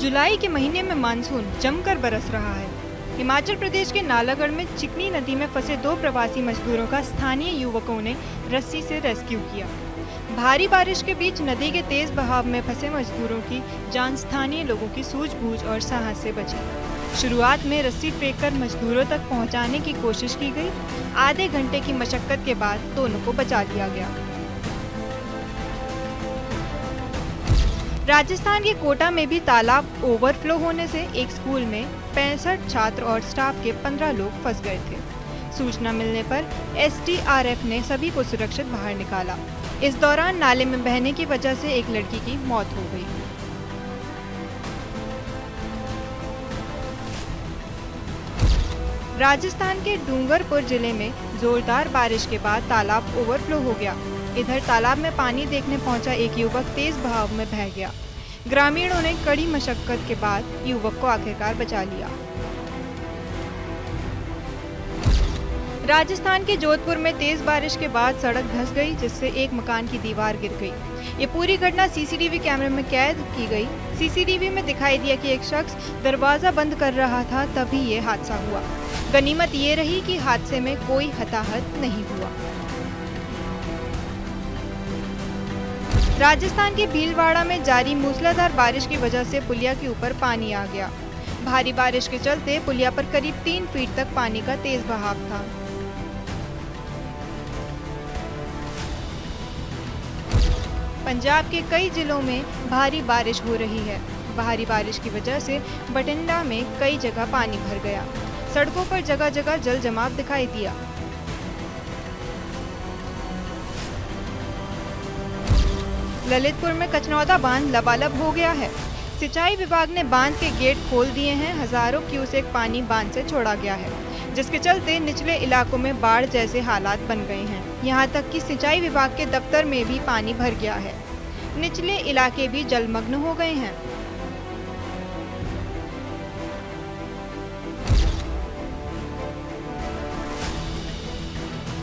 जुलाई के महीने में मानसून जमकर बरस रहा है। हिमाचल प्रदेश के नालागढ़ में चिकनी नदी में फंसे 2 प्रवासी मजदूरों का स्थानीय युवकों ने रस्सी से रेस्क्यू किया। भारी बारिश के बीच नदी के तेज बहाव में फंसे मजदूरों की जान स्थानीय लोगों की सूझबूझ और साहस से बची। शुरुआत में रस्सी फेंककर मजदूरों तक पहुंचाने की कोशिश की गई। आधे घंटे की मशक्कत के बाद दोनों को बचा लिया गया। राजस्थान के कोटा में भी तालाब ओवरफ्लो होने से एक स्कूल में 65 छात्र और स्टाफ के 15 लोग फंस गए थे। सूचना मिलने पर SDRF ने सभी को सुरक्षित बाहर निकाला। इस दौरान नाले में बहने की वजह से एक लड़की की मौत हो गई। राजस्थान के डूंगरपुर जिले में जोरदार बारिश के बाद तालाब ओवरफ्लो हो गया। इधर तालाब में पानी देखने पहुंचा एक युवक तेज बहाव में बह गया। ग्रामीणों ने कड़ी मशक्कत के बाद युवक को आखिरकार बचा लिया। राजस्थान के जोधपुर में तेज बारिश के बाद सड़क धंस गई, जिससे एक मकान की दीवार गिर गई। ये पूरी घटना CCTV कैमरे में कैद की गई। CCTV में दिखाई दिया कि एक शख्स दरवाजा बंद कर रहा था, तभी ये हादसा हुआ। गनीमत ये रही कि हादसे में कोई हताहत नहीं हुआ। राजस्थान के भीलवाड़ा में जारी मूसलाधार बारिश की वजह से पुलिया के ऊपर पानी आ गया। भारी बारिश के चलते पुलिया पर करीब 3 फीट तक पानी का तेज बहाव था। पंजाब के कई जिलों में भारी बारिश हो रही है। भारी बारिश की वजह से बठिंडा में कई जगह पानी भर गया। सड़कों पर जगह जगह जल जमाव दिखाई दिया। ललितपुर में कचनौदा बांध लबालब हो गया है। सिंचाई विभाग ने बांध के गेट खोल दिए हैं। हजारों क्यूसेक पानी बांध से छोड़ा गया है, जिसके चलते निचले इलाकों में बाढ़ जैसे हालात बन गए हैं। यहां तक कि सिंचाई विभाग के दफ्तर में भी पानी भर गया है। निचले इलाके भी जलमग्न हो गए हैं।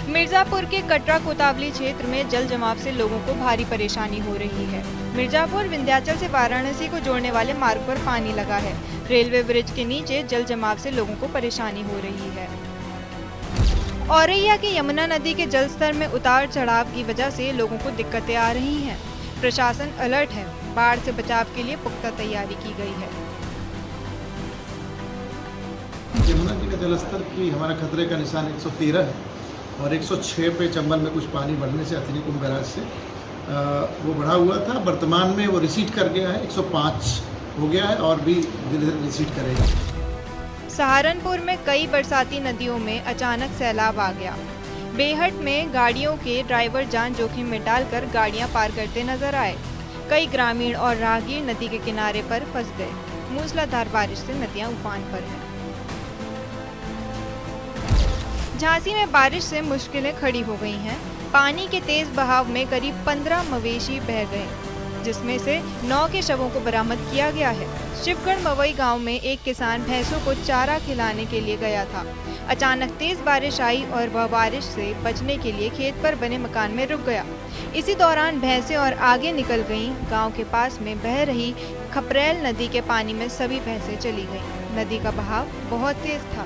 मिर्जापुर के कटरा कोतावली क्षेत्र में जल जमाव से लोगों को भारी परेशानी हो रही है। मिर्जापुर विंध्याचल से वाराणसी को जोड़ने वाले मार्ग पर पानी लगा है। रेलवे ब्रिज के नीचे जल जमाव से लोगों को परेशानी हो रही है। औरैया के यमुना नदी के जल स्तर में उतार चढ़ाव की वजह से लोगों को दिक्कतें आ रही हैं। प्रशासन अलर्ट है। बाढ़ से बचाव के लिए पुख्ता तैयारी की गई है। यमुना जी का जलस्तर की हमारा खतरे का निशान 113 है और 106 पे चंबल में कुछ पानी बढ़ने से अथनी कुंभ बैराज से वो बढ़ा हुआ था। वर्तमान में वो रिसीड कर गया है, 105 हो गया है और भी धीरे धीरे रिसीड करेगा। सहारनपुर में कई बरसाती नदियों में अचानक सैलाब आ गया। बेहट में गाड़ियों के ड्राइवर जान जोखिम में डालकर गाड़ियां पार करते नजर आए। कई ग्रामीण और राहगीर नदी के किनारे पर फंस गए। मूसलाधार बारिश से नदियां उफान पर हैं। झांसी में बारिश से मुश्किलें खड़ी हो गई हैं। पानी के तेज बहाव में करीब 15 मवेशी बह गए, जिसमें से 9 के शवों को बरामद किया गया है। शिवगढ़ मवई गांव में एक किसान भैंसों को चारा खिलाने के लिए गया था। अचानक तेज बारिश आई और वह बारिश से बचने के लिए खेत पर बने मकान में रुक गया। इसी दौरान भैंसें और आगे निकल गईं। गांव के पास में बह रही खपरेल नदी के पानी में सभी भैंसें चली गईं। नदी का बहाव बहुत तेज था।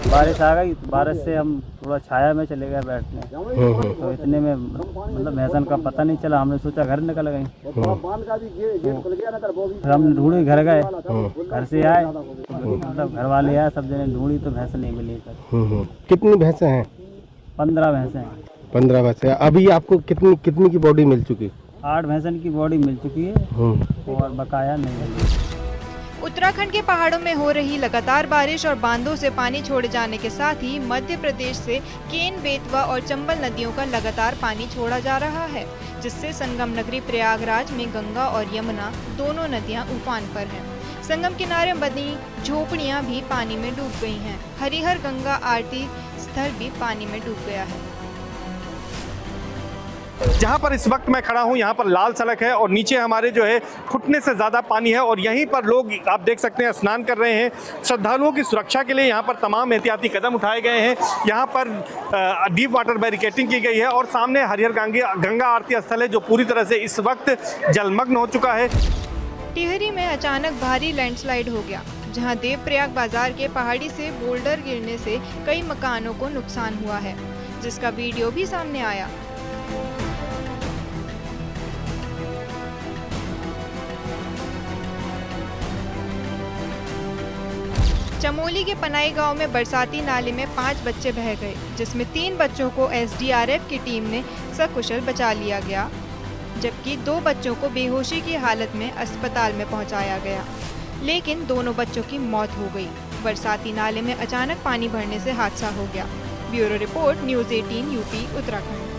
बारिश आ गई, बारिश से हम थोड़ा छाया में चले गए बैठने। तो इतने में मतलब भैंसन का पता नहीं चला। हमने सोचा घर निकल गई। फिर हम ढूंढी, घर गए। घर से आए, मतलब घर वाले आए, सब जने ढूंढी तो भैंस नहीं मिली। कितनी भैंसें हैं? 15 भैंसें हैं। 15 भैंसें। अभी आपको कितनी की बॉडी मिल चुकी? 8 भैंसन की बॉडी मिल चुकी है और बकाया नहीं मिली। उत्तराखंड के पहाड़ों में हो रही लगातार बारिश और बांधों से पानी छोड़े जाने के साथ ही मध्य प्रदेश से केन, बेतवा और चंबल नदियों का लगातार पानी छोड़ा जा रहा है, जिससे संगम नगरी प्रयागराज में गंगा और यमुना दोनों नदियां उफान पर हैं। संगम किनारे बनी झोपड़ियां भी पानी में डूब गई हैं। हरिहर गंगा आरती स्थल भी पानी में डूब गया है। जहां पर इस वक्त मैं खड़ा हूं यहां पर लाल सड़क है और नीचे हमारे जो है घुटने से ज़्यादा पानी है और यहीं पर लोग आप देख सकते हैं स्नान कर रहे हैं। श्रद्धालुओं की सुरक्षा के लिए यहां पर तमाम एहतियाती कदम उठाए गए हैं। यहां पर डीप वाटर बैरिकेडिंग की गई है और सामने हरिहर गंगा आरती स्थल है जो पूरी तरह से इस वक्त जलमग्न हो चुका है। टिहरी में अचानक भारी लैंडस्लाइड हो गया, जहां देवप्रयाग बाजार के पहाड़ी से बोल्डर गिरने से कई मकानों को नुकसान हुआ है, जिसका वीडियो भी सामने आया। चमोली के पनाई गांव में बरसाती नाले में 5 बच्चे बह गए, जिसमें 3 बच्चों को एसडीआरएफ की टीम ने सकुशल बचा लिया गया, जबकि 2 बच्चों को बेहोशी की हालत में अस्पताल में पहुंचाया गया, लेकिन दोनों बच्चों की मौत हो गई। बरसाती नाले में अचानक पानी भरने से हादसा हो गया। Bureau report, news 18 UP Uttarakhand.